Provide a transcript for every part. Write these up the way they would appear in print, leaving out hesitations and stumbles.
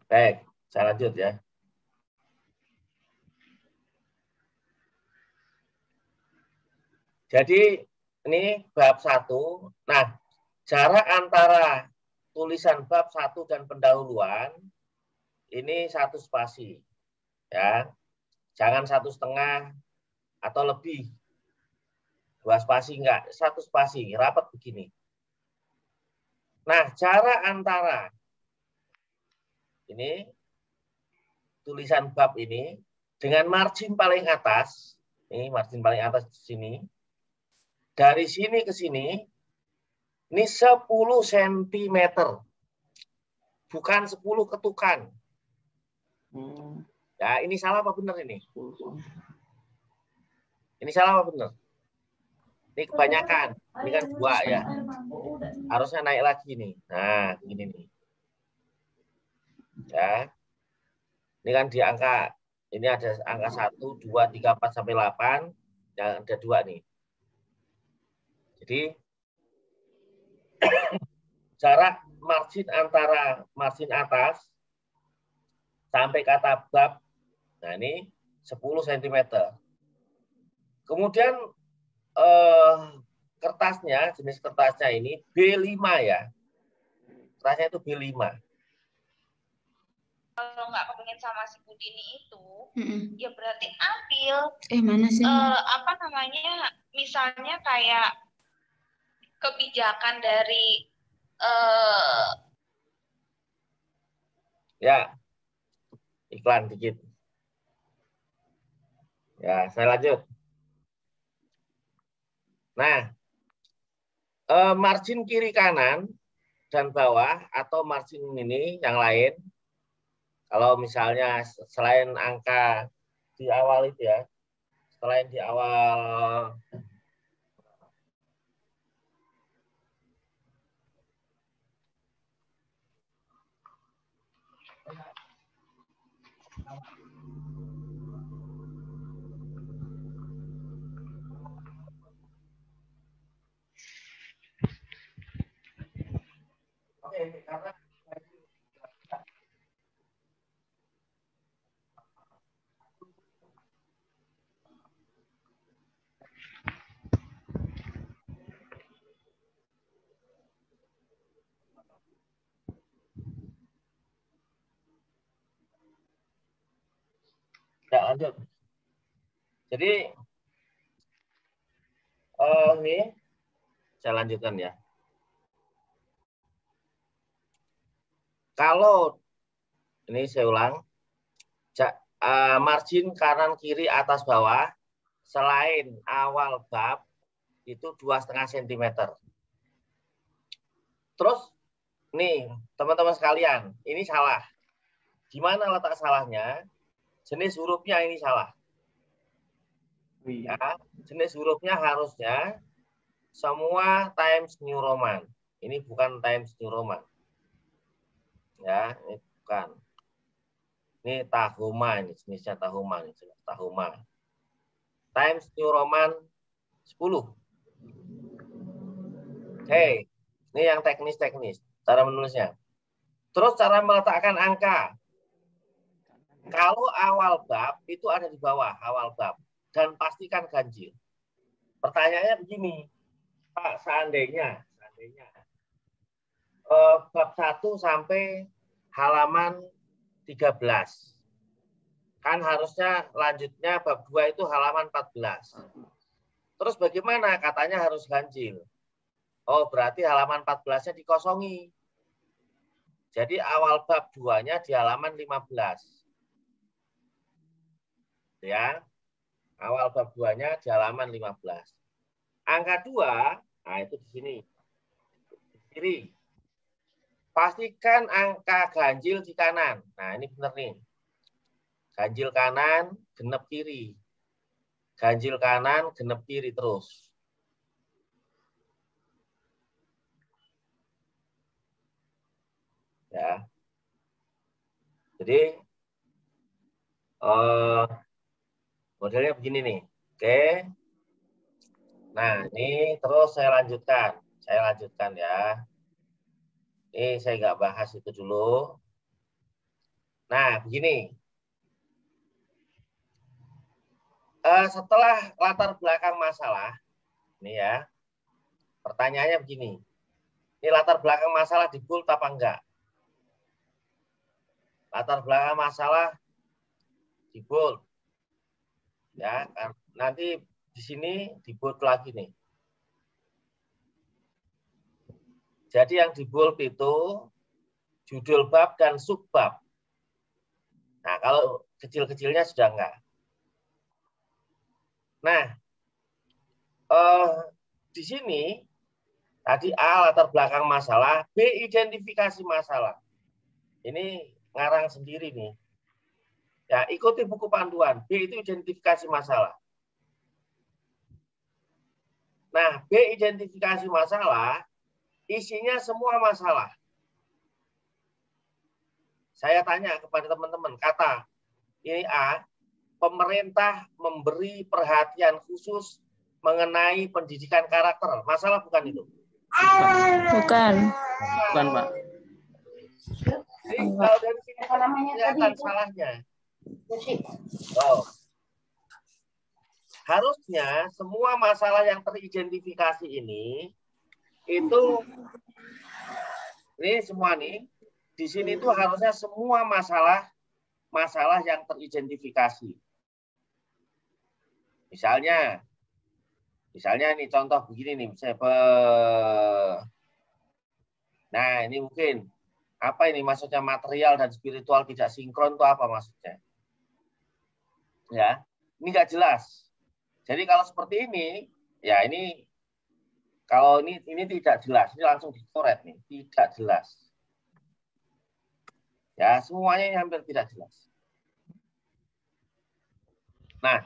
Baik, saya lanjut ya. Jadi ini bab 1. Nah, jarak antara tulisan bab 1 dan pendahuluan ini 1 spasi. Ya. Jangan 1,5 atau lebih. 2 spasi enggak, 1 spasi, rapat begini. Nah, jarak antara ini tulisan bab ini dengan margin paling atas, ini margin paling atas di sini. Dari sini ke sini ini 10 cm. Bukan 10 ketukan. Ya, ini salah apa benar ini? Ini salah apa benar? Ini kebanyakan. Ini kan 2 ya. Harusnya naik lagi nih. Nah, ini nih. Ya. Ini kan di angka, ini ada angka 1, 2, 3, 4, sampai 8. Yang ada 2 nih. Jadi, jarak margin antara margin atas sampai kata bab, nah ini 10 cm. Kemudian kertasnya, jenis kertasnya ini B5 ya. Kertasnya itu B5. Kalau nggak kepengen sama si Budini itu, ya berarti ambil. Mana sih? Apa namanya? Misalnya kayak kebijakan dari Ya, iklan dikit. Ya, saya lanjut. Nah, margin kiri kanan dan bawah atau margin ini yang lain, kalau misalnya selain angka di awal itu ya, selain di awal karena ya, lanjut. Jadi ini saya lanjutkan ya. Kalau ini saya ulang, margin kanan kiri atas bawah selain awal bab itu 2,5 cm. Terus nih teman-teman sekalian, ini salah. Gimana letak salahnya? Jenis hurufnya ini salah. Ya, jenis hurufnya harusnya semua Times New Roman. Ini bukan Times New Roman. Ya, ini bukan. Ini Tahoma, ini jenisnya Tahoma, ini jenis Tahoma. Times New Roman 10. Oke, ini yang teknis-teknis cara menulisnya. Terus cara meletakkan angka. Kalau awal bab itu ada di bawah awal bab dan pastikan ganjil. Pertanyaannya begini, Pak, seandainya bab 1 sampai halaman 13. Kan harusnya lanjutnya bab 2 itu halaman 14. Terus bagaimana? Katanya harus ganjil. Oh, berarti halaman 14-nya dikosongi. Jadi awal bab 2-nya di halaman 15. Ya. Awal bab 2-nya di halaman 15. Angka 2, nah itu di sini. Di kiri. Pastikan angka ganjil di kanan. Nah, ini benar nih. Ganjil kanan, genep kiri. Ganjil kanan, genep kiri terus. Ya. Jadi modelnya begini nih. Oke. Nah, ini terus saya lanjutkan. Saya lanjutkan ya. Ini saya nggak bahas itu dulu. Nah, begini. Setelah latar belakang masalah, ini ya, pertanyaannya begini. Ini latar belakang masalah di bold apa enggak? Latar belakang masalah di bold. Ya, nanti di sini di bold lagi nih. Jadi yang di bold itu judul bab dan subbab. Nah, kalau kecil-kecilnya sudah enggak. Nah, di sini tadi A latar belakang masalah, B identifikasi masalah. Ini ngarang sendiri nih. Ya, ikuti buku panduan. B itu identifikasi masalah. Nah, B identifikasi masalah, isinya semua masalah. Saya tanya kepada teman-teman, kata ini A, pemerintah memberi perhatian khusus mengenai pendidikan karakter. Masalah bukan itu? Bukan. Bukan, Pak. Jadi kalau dari sini kelihatan salahnya. Oh. Harusnya semua masalah yang teridentifikasi ini itu semua nih di sini tuh harusnya semua masalah yang teridentifikasi. Misalnya ini contoh begini nih, nah ini mungkin apa ini maksudnya material dan spiritual tidak sinkron itu apa maksudnya? Ya, ini nggak jelas. Jadi kalau seperti ini, ya ini kalau ini tidak jelas, ini langsung dicoret nih, tidak jelas. Ya, semuanya ini hampir tidak jelas. Nah,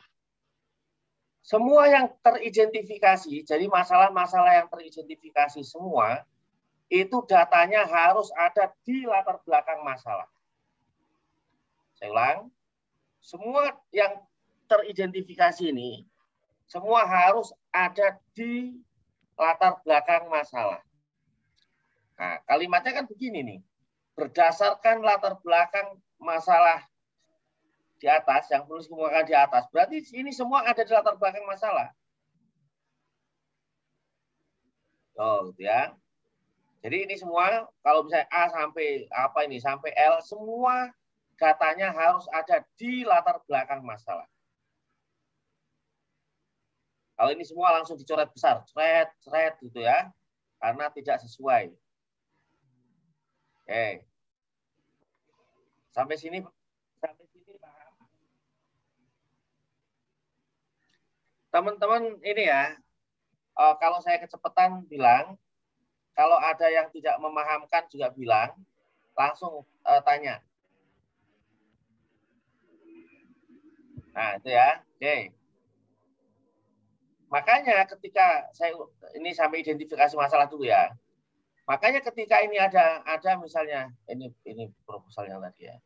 semua yang teridentifikasi, jadi masalah-masalah yang teridentifikasi semua, itu datanya harus ada di latar belakang masalah. Saya ulang, semua yang teridentifikasi ini, semua harus ada di latar belakang masalah. Nah, kalimatnya kan begini nih. Berdasarkan latar belakang masalah di atas, yang tulis kemukakan di atas. Berarti ini semua ada di latar belakang masalah. Oh, gitu ya. Jadi ini semua, kalau misalnya A sampai apa ini, sampai L, semua datanya harus ada di latar belakang masalah. Kalau ini semua langsung dicoret besar, cret gitu ya, karena tidak sesuai. Oke. Sampai sini paham? Teman-teman ini ya, kalau saya kecepatan bilang, kalau ada yang tidak memahamkan juga bilang, langsung tanya. Nah, itu ya. Oke. Makanya ketika saya ini sampai identifikasi masalah dulu ya. Makanya ketika ini ada misalnya ini proposal yang tadi ya.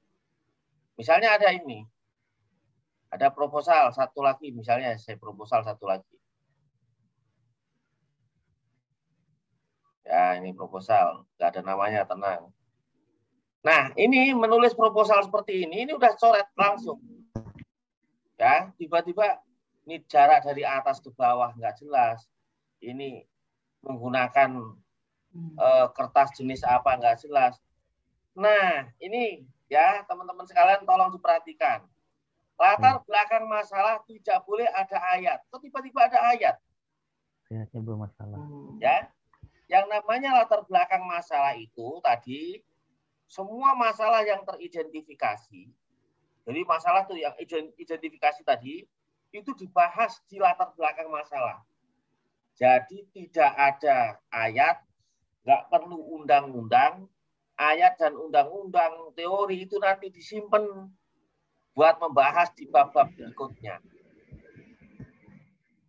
Misalnya ada ini. Ada proposal satu lagi, misalnya saya proposal satu lagi. Ya, ini proposal, nggak ada namanya, tenang. Nah, ini menulis proposal seperti ini udah coret langsung. Ya, tiba-tiba ini jarak dari atas ke bawah nggak jelas. Ini menggunakan kertas jenis apa nggak jelas. Nah, ini ya teman-teman sekalian tolong diperhatikan. Latar belakang masalah tidak boleh ada ayat. Kok tiba-tiba ada ayat? Ayatnya belum masalah. Ya, yang namanya latar belakang masalah itu tadi semua masalah yang teridentifikasi. Jadi masalah tuh yang identifikasi tadi itu dibahas di latar belakang masalah. Jadi tidak ada ayat, nggak perlu undang-undang, ayat dan undang-undang teori itu nanti disimpan buat membahas di bab-bab berikutnya.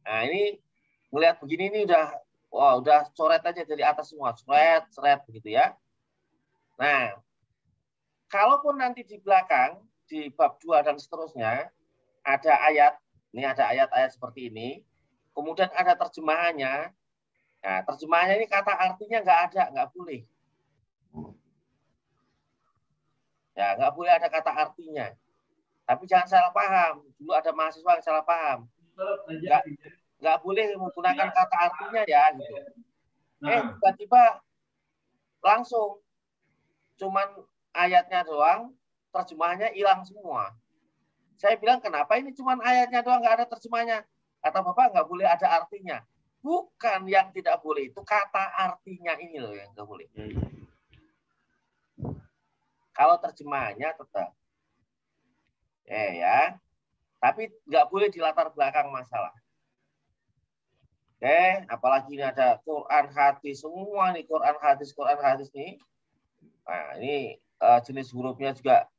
Nah ini melihat begini ini udah coret aja dari atas semua, coret begitu ya. Nah, kalaupun nanti di belakang di bab 2 dan seterusnya ada ayat, ini ada ayat-ayat seperti ini, kemudian ada terjemahannya. Nah, terjemahannya ini kata artinya nggak ada, nggak boleh. Ya, nggak boleh ada kata artinya. Tapi jangan salah paham. Dulu ada mahasiswa yang salah paham. Nggak boleh menggunakan kata artinya ya. Gitu. Tiba-tiba langsung cuman ayatnya doang, terjemahannya hilang semua. Saya bilang, kenapa ini cuman ayatnya doang, nggak ada terjemahnya? Kata Bapak, nggak boleh ada artinya. Bukan yang tidak boleh, itu kata artinya ini loh yang nggak boleh. Kalau terjemahannya tetap. Ya. Tapi nggak boleh di latar belakang masalah. Apalagi ini ada Quran hadis semua nih, Quran hadis nih. Nah, ini jenis hurufnya juga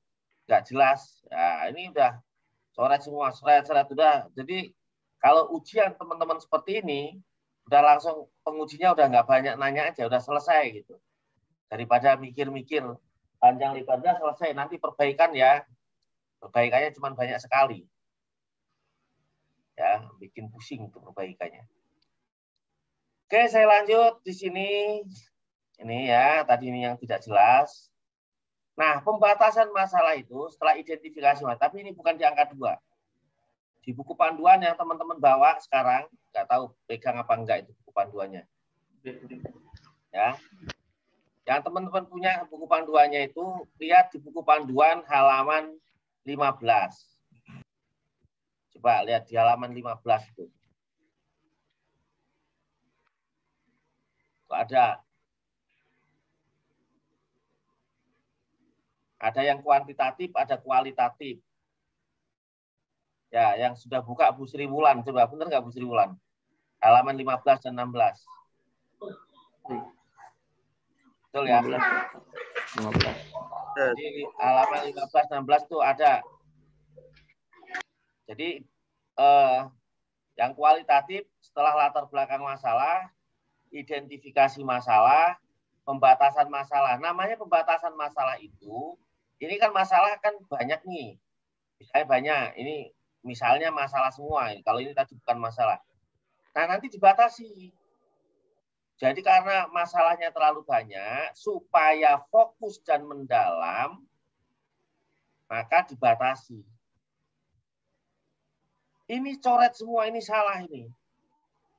nggak jelas. Nah, ini udah coret semua, seret udah. Jadi kalau ujian teman-teman seperti ini, udah langsung pengujinya udah nggak banyak nanya aja, udah selesai gitu. Daripada mikir-mikir panjang lebarnya selesai, nanti perbaikan ya. Perbaikannya cuma banyak sekali. Ya, bikin pusing untuk perbaikannya. Oke, saya lanjut di sini. Ini ya, tadi ini yang tidak jelas. Nah, pembatasan masalah itu setelah identifikasi, tapi ini bukan di angka 2. Di buku panduan yang teman-teman bawa sekarang, nggak tahu pegang apa enggak itu buku panduannya. Ya. Yang teman-teman punya buku panduannya itu, lihat di buku panduan halaman 15. Coba lihat di halaman 15 itu. Ada yang kuantitatif, ada kualitatif. Ya, yang sudah buka Bu Sri Wulan, coba benar nggak Bu Sri Wulan? Halaman 15 dan 16. Betul ya? 15. Jadi halaman 15 16 itu ada. Jadi yang kualitatif setelah latar belakang masalah, identifikasi masalah, pembatasan masalah. Namanya pembatasan masalah itu, ini kan masalah kan banyak nih. Misalnya banyak, ini misalnya masalah semua. Kalau ini tadi bukan masalah. Nah, nanti dibatasi. Jadi karena masalahnya terlalu banyak, supaya fokus dan mendalam, maka dibatasi. Ini coret semua, ini salah ini.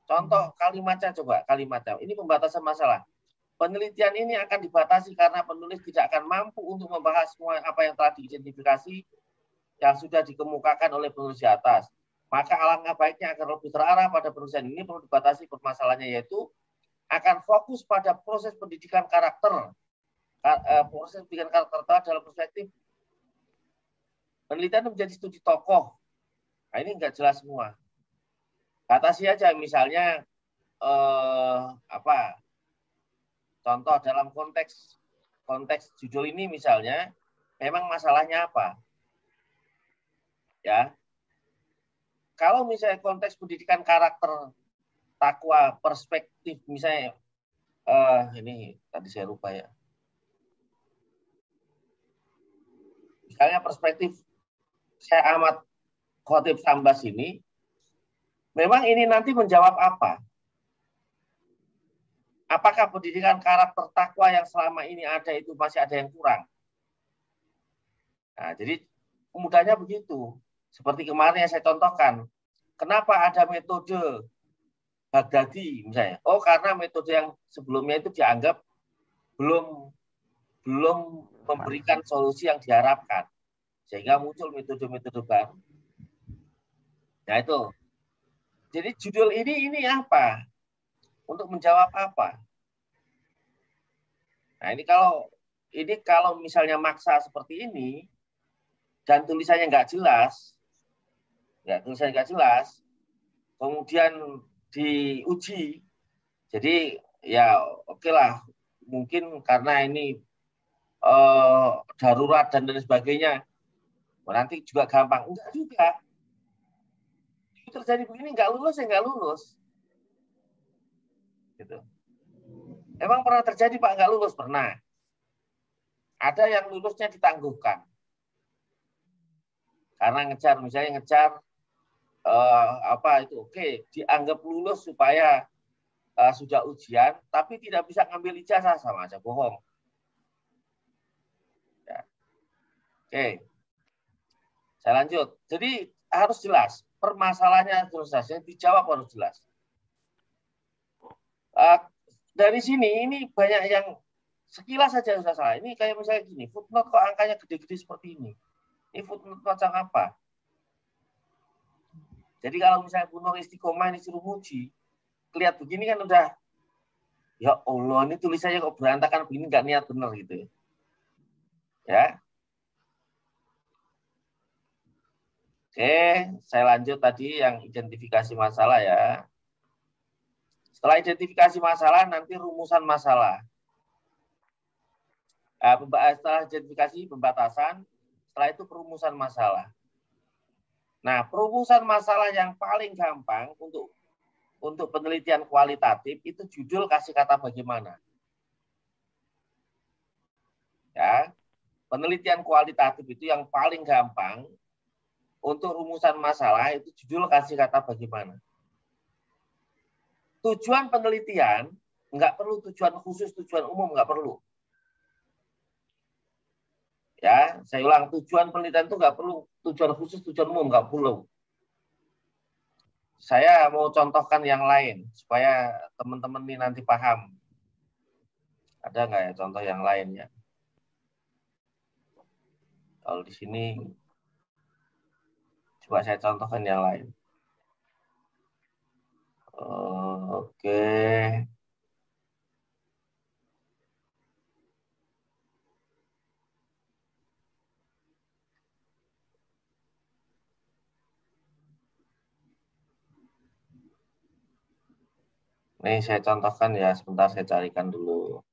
Contoh kalimatnya coba, kalimatnya. Ini pembatasan masalah. Penelitian ini akan dibatasi karena penulis tidak akan mampu untuk membahas semua apa yang telah diidentifikasi yang sudah dikemukakan oleh penulis di atas. Maka alangkah baiknya agar lebih terarah pada penulisan ini perlu dibatasi permasalahannya, yaitu akan fokus pada proses pendidikan karakter. Proses pendidikan karakter dalam perspektif penelitian menjadi studi tokoh. Nah, ini nggak jelas semua. Batasi aja misalnya contoh dalam konteks judul ini misalnya memang masalahnya apa? Ya. Kalau misalnya konteks pendidikan karakter takwa perspektif misalnya ini tadi saya lupa ya. Misalnya perspektif Syekh Ahmad Khotib Sambas ini memang ini nanti menjawab apa? Apakah pendidikan karakter takwa yang selama ini ada itu masih ada yang kurang? Nah, jadi mudahnya begitu. Seperti kemarin yang saya contohkan. Kenapa ada metode Baghdadi misalnya? Oh, karena metode yang sebelumnya itu dianggap belum memberikan solusi yang diharapkan. Sehingga muncul metode-metode baru. Nah, itu. Jadi judul ini apa? Untuk menjawab apa? Nah, ini kalau misalnya maksa seperti ini dan tulisannya nggak jelas, kemudian diuji, jadi ya oke lah, mungkin karena ini darurat dan lain sebagainya, nanti juga gampang. Enggak juga. Itu terjadi begini nggak lulus ya nggak lulus. Gitu. Emang pernah terjadi Pak nggak lulus? Pernah. Ada yang lulusnya ditangguhkan. Karena misalnya ngejar dianggap lulus supaya sudah ujian, tapi tidak bisa ngambil ijazah, sama aja bohong. Ya. Oke. Saya lanjut. Jadi harus jelas. Permasalahannya harus jelas. Yang dijawab harus jelas. Dari sini ini banyak yang sekilas saja sudah salah. Ini kayak misalnya gini, footnote kok angkanya gede-gede seperti ini. Ini footnote macam apa? Jadi kalau misalnya Bu Nur Istiqomah ini suruh muji, lihat begini kan udah, ya Allah ini tulisannya kok berantakan begini, nggak niat benar gitu ya. Oke, saya lanjut tadi yang identifikasi masalah ya. Setelah identifikasi masalah, nanti rumusan masalah. Setelah identifikasi pembatasan, setelah itu perumusan masalah. Nah, perumusan masalah yang paling gampang untuk penelitian kualitatif itu judul kasih kata bagaimana. Ya, penelitian kualitatif itu yang paling gampang untuk rumusan masalah itu judul kasih kata bagaimana. Tujuan penelitian nggak perlu tujuan khusus, tujuan umum nggak perlu. Ya, saya ulang, tujuan penelitian itu nggak perlu tujuan khusus, tujuan umum nggak perlu. Saya mau contohkan yang lain supaya teman-teman ini nanti paham. Ada nggak ya contoh yang lainnya? Kalau di sini coba saya contohkan yang lain. Oke. Ini saya contohkan ya, sebentar saya carikan dulu.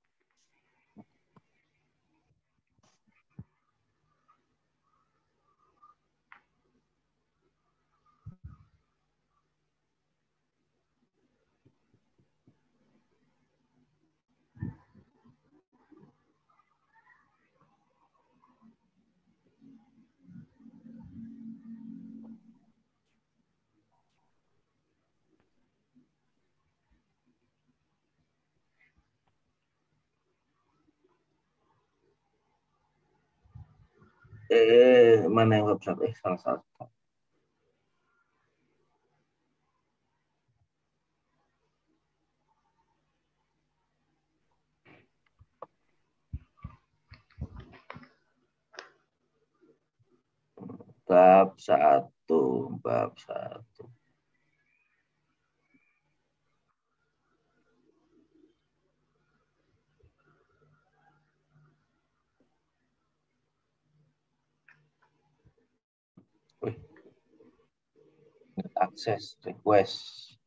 Mana yang website? Salah satu. Bab 1, bab 1. Akses request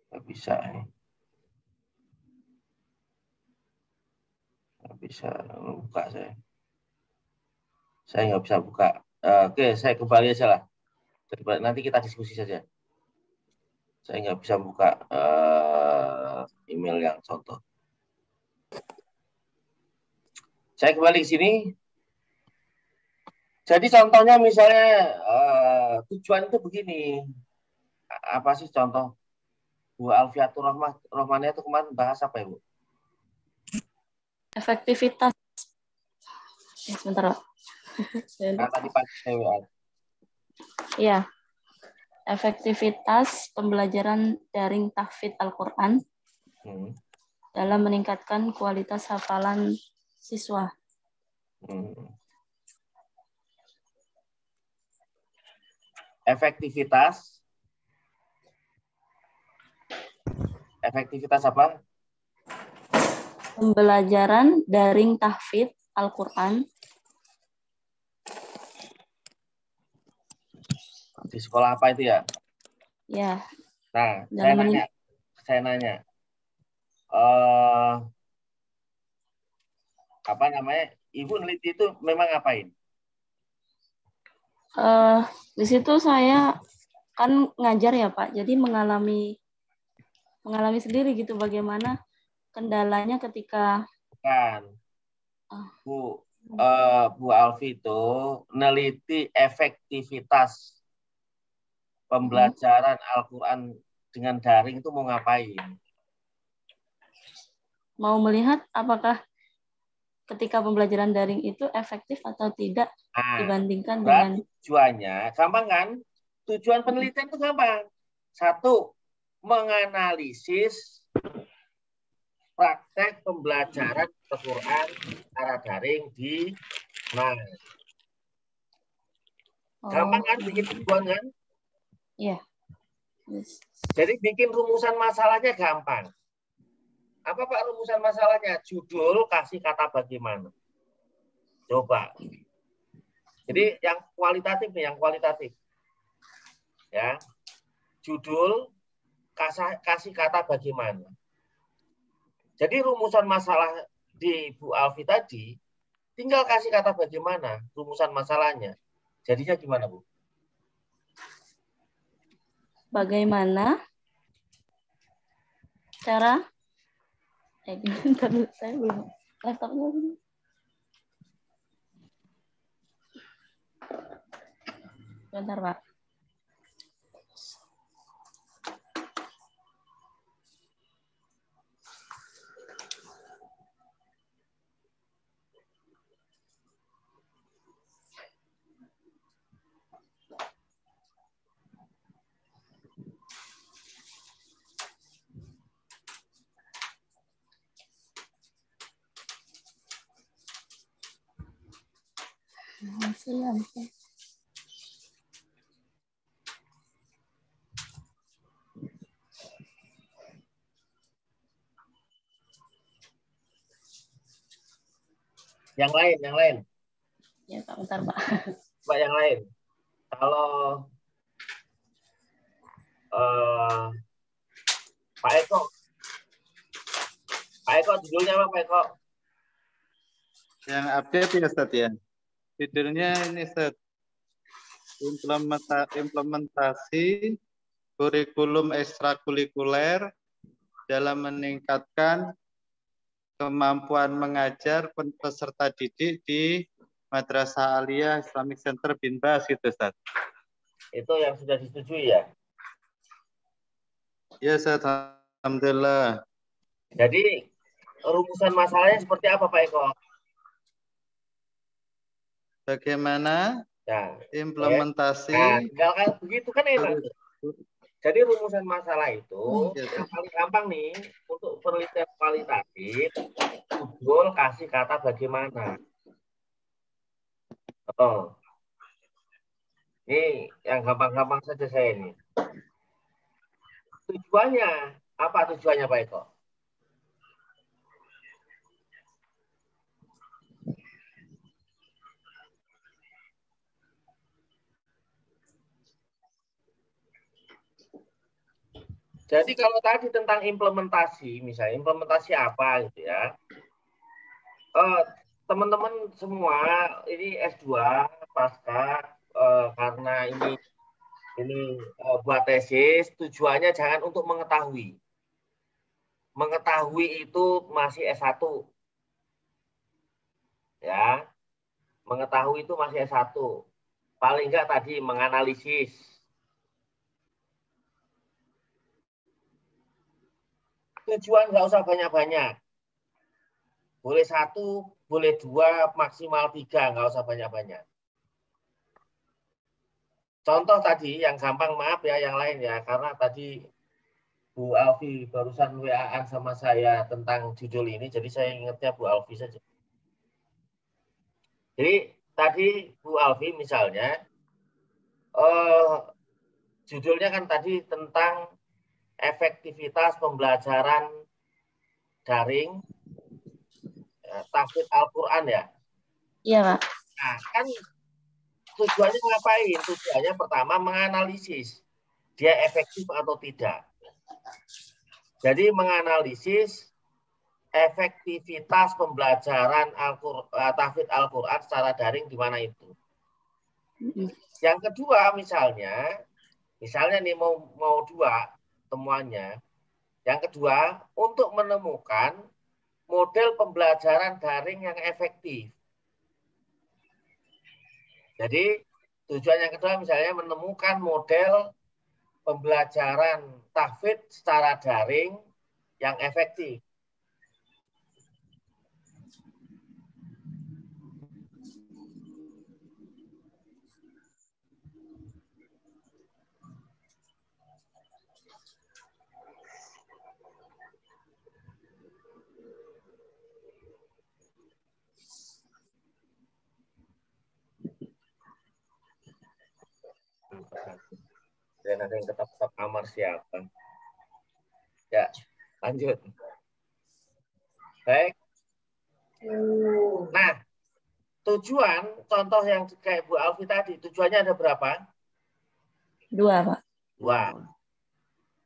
nggak bisa ini, nggak bisa buka saya nggak bisa buka. Oke, saya kembali aja lah, nanti kita diskusi saja. Saya nggak bisa buka email yang contoh. Saya kembali ke sini. Jadi contohnya misalnya tujuan itu begini. Apa sih contoh Bu Alfiatur Rohmania itu kemarin bahas apa ya Bu? Efektivitas. Ya, sebentar Pak. Nah, tadi pagi saya Iya. Efektivitas pembelajaran daring tahfidz Al-Quran dalam meningkatkan kualitas hafalan siswa. Efektivitas apa? Pembelajaran daring tahfidz Al-Quran di sekolah apa itu ya? Ya. Nah, saya nanya. Apa namanya? Ibu neliti itu memang ngapain? Di situ saya kan ngajar ya Pak, jadi mengalami sendiri gitu bagaimana kendalanya ketika Bu Alfi itu neliti efektivitas pembelajaran Al-Quran dengan daring itu mau ngapain? Mau melihat apakah ketika pembelajaran daring itu efektif atau tidak dibandingkan dengan tujuannya gampang kan? Tujuan penelitian itu gampang. Satu, menganalisis praktek pembelajaran Al-Quran secara daring di gampang kan bikin tujuan kan? Iya. Yes. Jadi bikin rumusan masalahnya gampang. Apa Pak rumusan masalahnya? Judul kasih kata bagaimana. Coba. Jadi yang kualitatif nih, yang kualitatif. Ya. Judul kasih kata bagaimana. Jadi rumusan masalah di Bu Alfi tadi tinggal kasih kata bagaimana rumusan masalahnya. Jadinya gimana, Bu? Bagaimana cara saya belum laptopnya ini. Bentar, Pak. Yang lain. Ya, Pak, bentar, Pak. Pak, yang lain. Kalau Pak Eko judulnya apa Pak Eko? Yang update ya Ustaz ya. Judulnya ini Ustaz. Implementasi kurikulum ekstrakurikuler dalam meningkatkan kemampuan mengajar peserta didik di Madrasah Aliyah Islamic Center Bin Bas gitu Ustaz. Itu yang sudah disetujui ya? Ya Ustaz, alhamdulillah. Jadi rumusan masalahnya seperti apa Pak Eko? Bagaimana implementasi? Tinggal kan begitu kan enak. Jadi rumusan masalah itu yang paling gampang nih untuk penelitian kualitatif, judul kasih kata bagaimana. Oh, ini yang gampang-gampang saja saya ini. Tujuannya apa tujuannya Pak Eko? Jadi kalau tadi tentang implementasi, misalnya implementasi apa gitu ya, teman-teman semua ini S2 pasca karena ini buat tesis, tujuannya jangan untuk mengetahui. Mengetahui itu masih S1. Ya, mengetahui itu masih S1. Paling enggak tadi menganalisis. Tujuan nggak usah banyak-banyak. Boleh 1, boleh 2, maksimal 3, nggak usah banyak-banyak. Contoh tadi yang gampang, maaf ya yang lain ya, karena tadi Bu Alfi barusan WA-an sama saya tentang judul ini, jadi saya ingatnya Bu Alfi saja. Jadi tadi Bu Alfi misalnya, judulnya kan tadi tentang efektivitas pembelajaran daring tahfidz Al-Quran ya? Iya, Pak. Nah, kan tujuannya ngapain? Tujuannya pertama menganalisis dia efektif atau tidak. Jadi menganalisis efektivitas pembelajaran tahfidz Al-Quran secara daring di mana itu. Yang kedua misalnya nih mau 2 temuannya. Yang kedua, untuk menemukan model pembelajaran daring yang efektif. Jadi tujuan yang kedua misalnya menemukan model pembelajaran tahfidz secara daring yang efektif. Dan ada yang tetap amar siapa? Ya, lanjut. Baik. Nah, tujuan, contoh yang kayak Bu Alfi tadi, tujuannya ada berapa? 2, Pak. 2.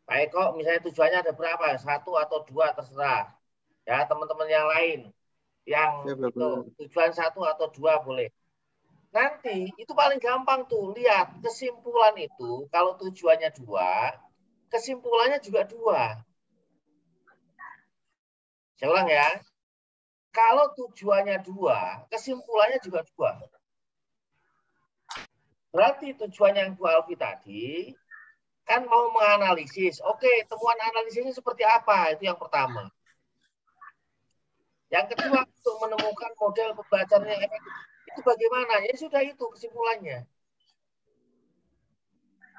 Pak Eko, misalnya tujuannya ada berapa? 1 atau 2, terserah. Ya, teman-teman yang lain. Yang itu, tujuan 1 atau 2 boleh. Nanti, itu paling gampang tuh. Lihat, kesimpulan itu, kalau tujuannya 2, kesimpulannya juga 2. Saya ulang ya. Kalau tujuannya 2, kesimpulannya juga 2. Berarti tujuan yang Bu Alfi tadi kan mau menganalisis. Oke, temuan analisisnya seperti apa? Itu yang pertama. Yang kedua, untuk menemukan model pembelajaran yang efektif. Itu bagaimana? Ya sudah, itu kesimpulannya.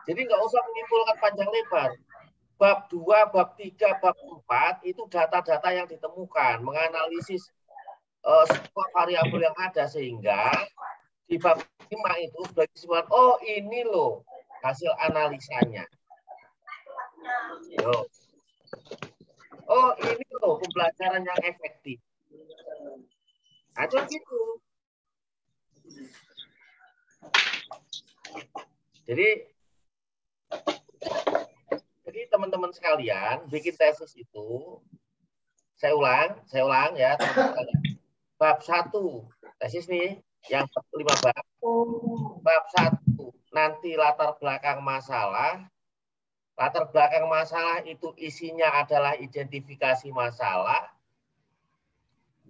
Jadi nggak usah menyimpulkan panjang lebar. Bab 2, bab 3, bab 4 itu data-data yang ditemukan. Menganalisis semua variabel yang ada sehingga di bab 5 itu sebagai kesimpulan, oh ini loh hasil analisanya. Yo. Oh ini loh pembelajaran yang efektif. Ada gitu. Jadi teman-teman sekalian bikin tesis itu, saya ulang ya teman-teman. Bab 1 tesis nih yang 5 bab. Bab 1 nanti latar belakang masalah. Latar belakang masalah itu isinya adalah identifikasi masalah.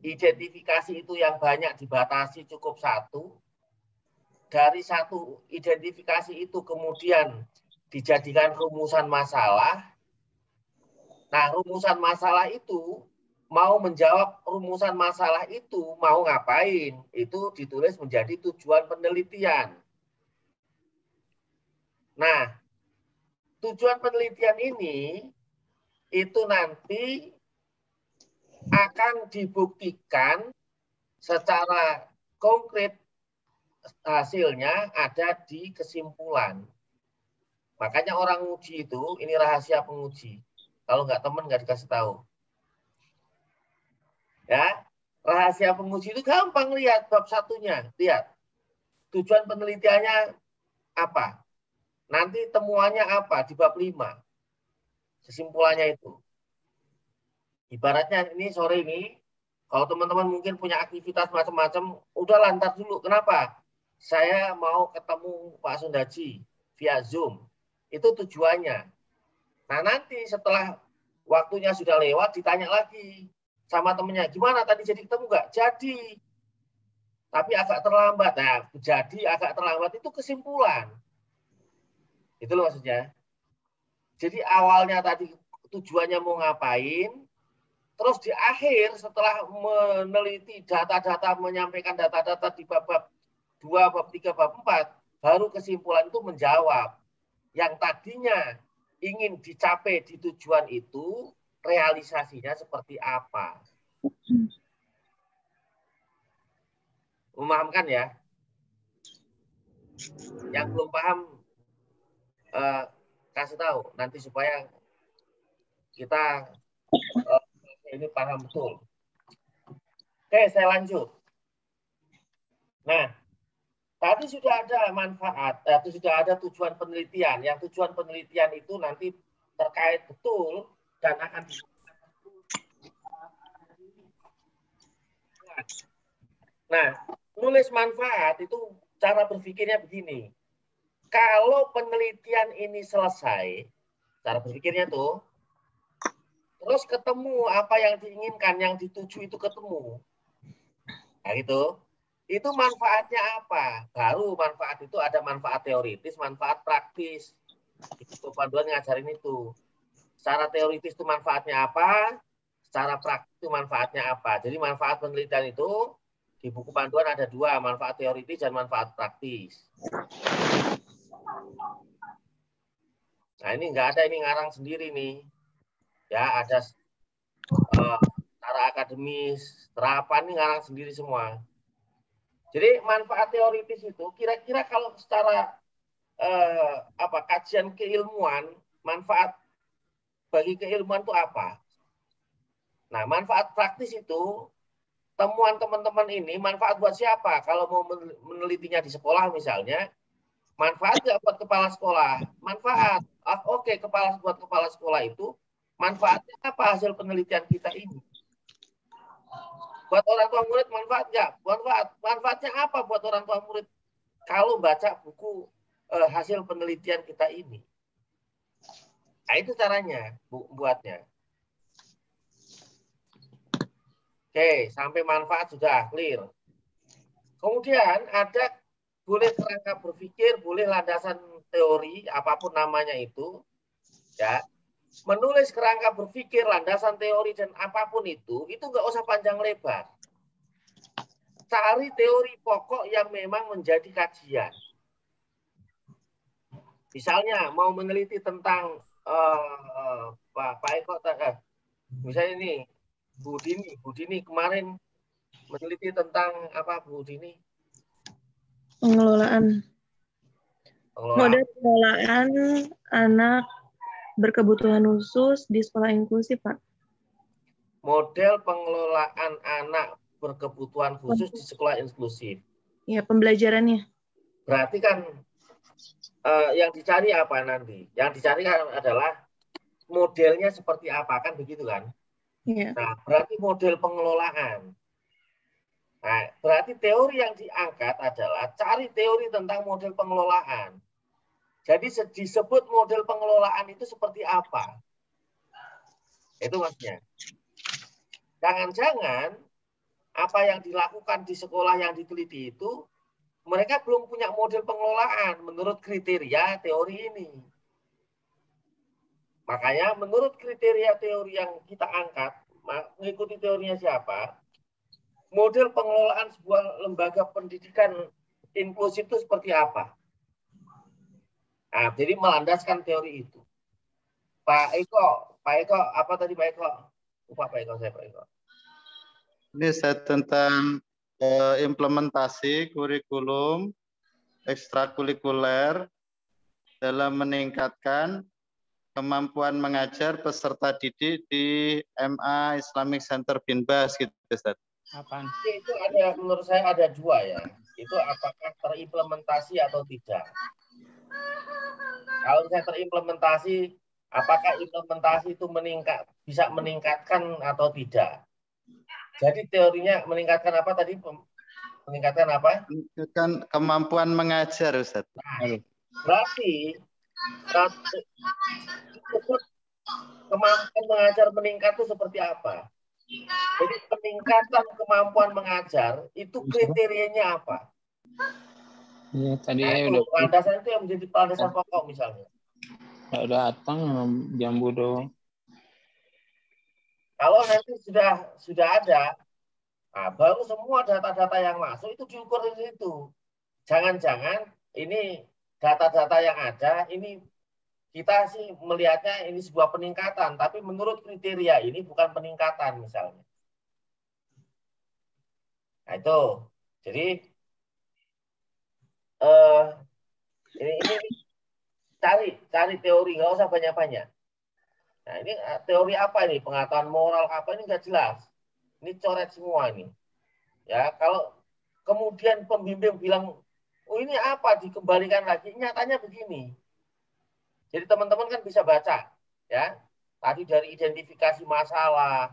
Identifikasi itu yang banyak dibatasi cukup 1. Dari 1 identifikasi itu kemudian dijadikan rumusan masalah. Nah, rumusan masalah itu mau menjawab rumusan masalah itu mau ngapain? Itu ditulis menjadi tujuan penelitian. Nah, tujuan penelitian ini itu nanti akan dibuktikan secara konkret hasilnya ada di kesimpulan. Makanya orang uji itu, ini rahasia penguji. Kalau nggak teman nggak dikasih tahu. Ya, rahasia penguji itu gampang lihat bab 1-nya. Lihat, tujuan penelitiannya apa? Nanti temuannya apa di bab 5. Kesimpulannya itu. Ibaratnya ini sore ini, kalau teman-teman mungkin punya aktivitas macam-macam, udah lantar dulu. Kenapa? Saya mau ketemu Pak Sundaji via Zoom. Itu tujuannya. Nah nanti setelah waktunya sudah lewat, ditanya lagi sama temennya, gimana tadi jadi ketemu nggak? Jadi. Tapi agak terlambat. Nah, jadi agak terlambat itu kesimpulan. Itu loh maksudnya. Jadi awalnya tadi tujuannya mau ngapain, terus di akhir setelah meneliti data-data, menyampaikan data-data di bab 2, bab 3, bab 4, baru kesimpulan itu menjawab. Yang tadinya ingin dicapai di tujuan itu, realisasinya seperti apa. Memahamkan ya? Yang belum paham, kasih tahu nanti supaya kita ini paham betul. Oke, saya lanjut. Nah, tadi sudah ada manfaat, sudah ada tujuan penelitian. Yang tujuan penelitian itu nanti terkait betul dan akan Nah, nulis manfaat itu cara berpikirnya begini. Kalau penelitian ini selesai, cara berpikirnya tuh, terus ketemu apa yang diinginkan, yang dituju itu ketemu. Nah gitu. Itu manfaatnya apa? Baru manfaat itu ada manfaat teoritis, manfaat praktis. Itu panduan ngajarin itu. Secara teoritis itu manfaatnya apa? Secara praktis itu manfaatnya apa? Jadi manfaat penelitian itu di buku panduan ada 2, manfaat teoritis dan manfaat praktis. Nah ini nggak ada, ini ngarang sendiri nih. Ya ada secara akademis, terapan ini ngarang sendiri semua. Jadi manfaat teoritis itu kira-kira kalau secara kajian keilmuan, manfaat bagi keilmuan itu apa? Nah, manfaat praktis itu temuan teman-teman ini manfaat buat siapa? Kalau mau menelitinya di sekolah misalnya, manfaat nggak buat kepala sekolah? Manfaat. Oke, buat kepala sekolah itu manfaatnya apa hasil penelitian kita ini? Buat orang tua murid manfaat nggak? Manfaatnya apa buat orang tua murid kalau baca buku hasil penelitian kita ini? Nah, itu caranya buatnya. Oke, sampai manfaat sudah clear. Kemudian ada boleh kerangka berpikir, boleh landasan teori, apapun namanya itu, ya. Menulis kerangka berpikir, landasan teori dan apapun itu nggak usah panjang lebar. Cari teori pokok yang memang menjadi kajian. Misalnya mau meneliti tentang Pak Eko, misalnya ini Bu Dini kemarin meneliti tentang apa Bu Dini? Pengelolaan. Model pengelolaan anak berkebutuhan khusus di sekolah inklusif, Pak. Model pengelolaan anak berkebutuhan khusus di sekolah inklusif. Ya, pembelajarannya. Berarti kan yang dicari apa nanti? Yang dicari adalah modelnya seperti apa, kan begitu kan? Ya. Nah, berarti model pengelolaan. Nah, berarti teori yang diangkat adalah cari teori tentang model pengelolaan. Jadi disebut model pengelolaan itu seperti apa? Itu maksudnya. Jangan-jangan apa yang dilakukan di sekolah yang diteliti itu, mereka belum punya model pengelolaan menurut kriteria teori ini. Makanya menurut kriteria teori yang kita angkat, mengikuti teorinya siapa, model pengelolaan sebuah lembaga pendidikan inklusif itu seperti apa? Nah, jadi melandaskan teori itu. Pak Eko, apa tadi Pak Eko? Lupa Pak Eko, Pak Eko. Ini saya tentang implementasi kurikulum ekstrakurikuler dalam meningkatkan kemampuan mengajar peserta didik di MA Islamic Center Binbas gitu, Ustaz. Apaan? Itu ada, menurut saya ada dua ya. Itu apakah terimplementasi atau tidak. Kalau saya terimplementasi, apakah implementasi itu bisa meningkatkan atau tidak? Jadi teorinya meningkatkan apa tadi? Meningkatkan apa? Meningkatkan kemampuan mengajar, Ustaz. Nah, berarti kemampuan mengajar meningkat itu seperti apa? Jadi peningkatan kemampuan mengajar itu kriterianya apa? Ya, tadi nah, udah landasan itu yang menjadi landasan pokok misalnya. Nggak datang jambu doang. Kalau nanti sudah ada, nah, baru semua data-data yang masuk itu diukur di situ. Jangan-jangan ini data-data yang ada ini kita sih melihatnya ini sebuah peningkatan, tapi menurut kriteria ini bukan peningkatan misalnya. Nah itu, jadi ini cari teori, nggak usah banyak-banyak. Nah ini teori apa ini? Pengetahuan moral apa ini nggak jelas. Ini coret semua ini. Ya kalau kemudian pembimbing bilang, oh ini apa dikembalikan lagi? Nyatanya begini. Jadi teman-teman kan bisa baca, ya. Tadi dari identifikasi masalah,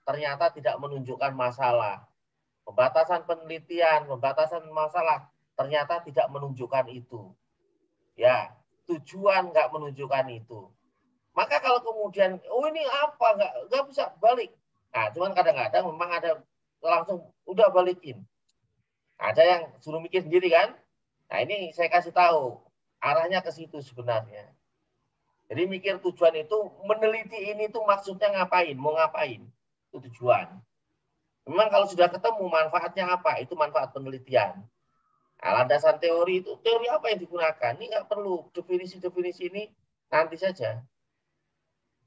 ternyata tidak menunjukkan masalah. Pembatasan penelitian, pembatasan masalah, ternyata tidak menunjukkan itu. Ya, tujuan nggak menunjukkan itu. Maka kalau kemudian, oh ini apa, nggak bisa balik. Nah, cuman kadang-kadang memang ada langsung udah balikin. Ada yang suruh mikir sendiri kan. Nah ini saya kasih tahu, arahnya ke situ sebenarnya. Jadi mikir tujuan itu, meneliti ini tuh maksudnya ngapain, mau ngapain. Itu tujuan. Memang kalau sudah ketemu manfaatnya apa, itu manfaat penelitian. Nah, landasan teori itu, teori apa yang digunakan? Ini nggak perlu, definisi-definisi ini nanti saja.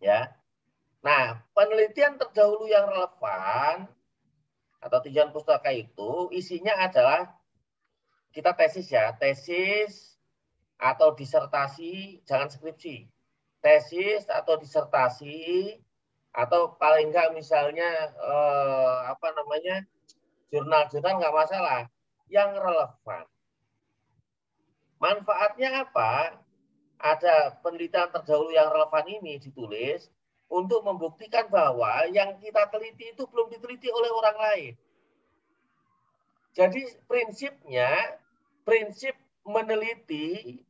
Ya. Nah, penelitian terdahulu yang relevan, atau tujuan pustaka itu, isinya adalah, kita tesis ya, tesis, atau disertasi, jangan skripsi. Tesis atau disertasi, atau paling enggak misalnya jurnal-jurnal nggak masalah, yang relevan. Manfaatnya apa? Ada penelitian terdahulu yang relevan ini ditulis untuk membuktikan bahwa yang kita teliti itu belum diteliti oleh orang lain. Jadi prinsip meneliti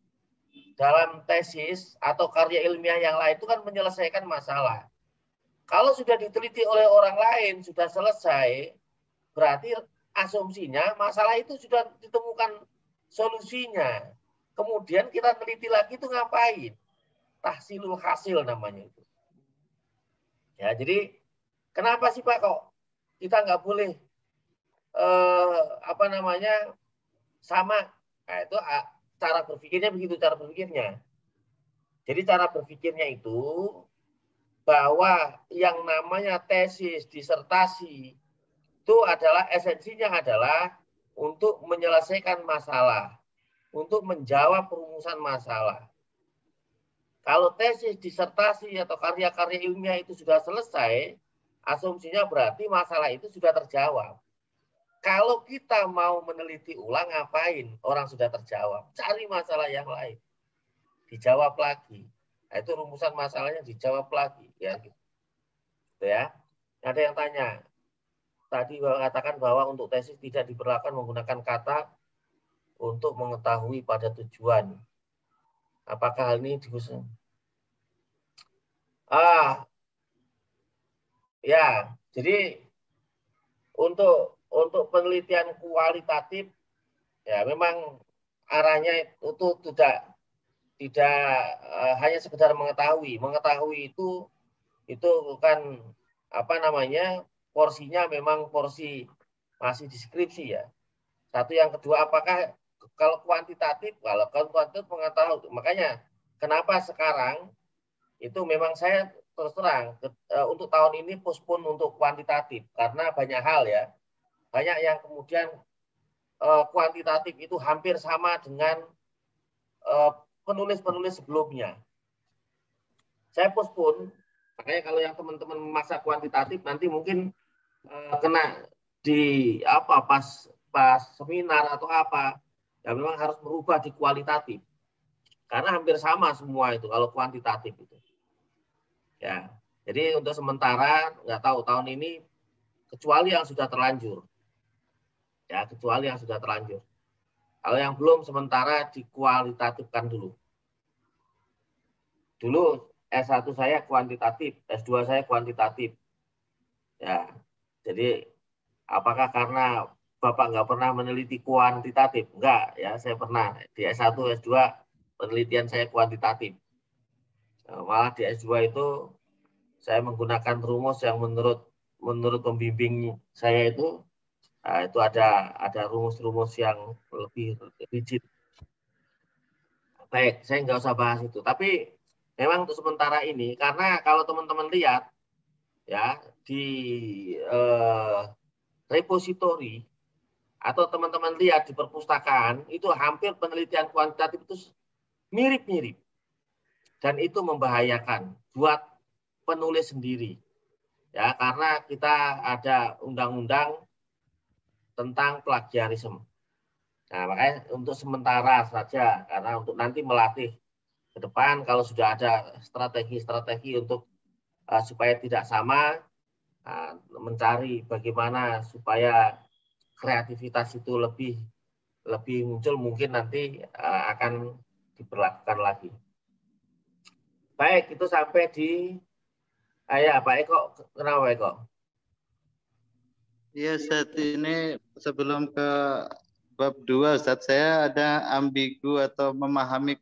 dalam tesis atau karya ilmiah yang lain itu kan menyelesaikan masalah. Kalau sudah diteliti oleh orang lain, sudah selesai, berarti asumsinya masalah itu sudah ditemukan solusinya. Kemudian kita teliti lagi itu ngapain? Tahsilul hasil namanya itu. Ya, jadi kenapa sih Pak kok kita nggak boleh sama? Nah, itu cara berpikirnya begitu, cara berpikirnya. Jadi cara berpikirnya itu bahwa yang namanya tesis, disertasi itu adalah esensinya adalah untuk menyelesaikan masalah, untuk menjawab perumusan masalah. Kalau tesis, disertasi atau karya-karya ilmiah itu sudah selesai, asumsinya berarti masalah itu sudah terjawab. Kalau kita mau meneliti ulang, ngapain? Orang sudah terjawab. Cari masalah yang lain. Dijawab lagi. Nah, itu rumusan masalahnya dijawab lagi. Ya, gitu. Ya. Ada yang tanya. Tadi katakan bahwa untuk tesis tidak diperlakukan menggunakan kata untuk mengetahui pada tujuan. Apakah hal ini digunakan? Ya. Jadi untuk penelitian kualitatif ya memang arahnya itu tidak hanya sekedar mengetahui itu kan porsinya memang porsi masih deskripsi ya. Satu, yang kedua, apakah kalau kuantitatif mengetahui, makanya kenapa sekarang itu memang saya terus terang untuk tahun ini postpone untuk kuantitatif karena banyak hal ya. Banyak yang kemudian kuantitatif itu hampir sama dengan penulis-penulis sebelumnya. Saya postpone, makanya kalau yang teman-teman memaksa kuantitatif nanti mungkin kena di pas seminar atau apa, ya memang harus merubah di kualitatif. Karena hampir sama semua itu kalau kuantitatif itu. Ya, jadi untuk sementara nggak tahu tahun ini kecuali yang sudah terlanjur. Ya, kecuali yang sudah terlanjur. Kalau yang belum sementara dikualitatifkan dulu. Dulu S1 saya kuantitatif, S2 saya kuantitatif. Ya, jadi apakah karena Bapak nggak pernah meneliti kuantitatif? Enggak, ya saya pernah. Di S1, S2 penelitian saya kuantitatif. Malah di S2 itu saya menggunakan rumus yang menurut pembimbing saya itu ada rumus-rumus yang lebih rigid. Baik, saya nggak usah bahas itu. Tapi memang untuk sementara ini, karena kalau teman-teman lihat ya di repositori atau teman-teman lihat di perpustakaan itu hampir penelitian kuantitatif itu mirip-mirip. Dan itu membahayakan buat penulis sendiri. Ya, karena kita ada undang-undang tentang plagiarisme. Nah, makanya untuk sementara saja, karena untuk nanti melatih ke depan kalau sudah ada strategi-strategi untuk supaya tidak sama, mencari bagaimana supaya kreativitas itu lebih muncul, mungkin nanti akan diberlakukan lagi. Baik, itu sampai di Pak Eko, kenapa Pak Eko? Iya, Ustaz, ini sebelum ke bab 2, Ustaz, saya ada ambigu atau memahami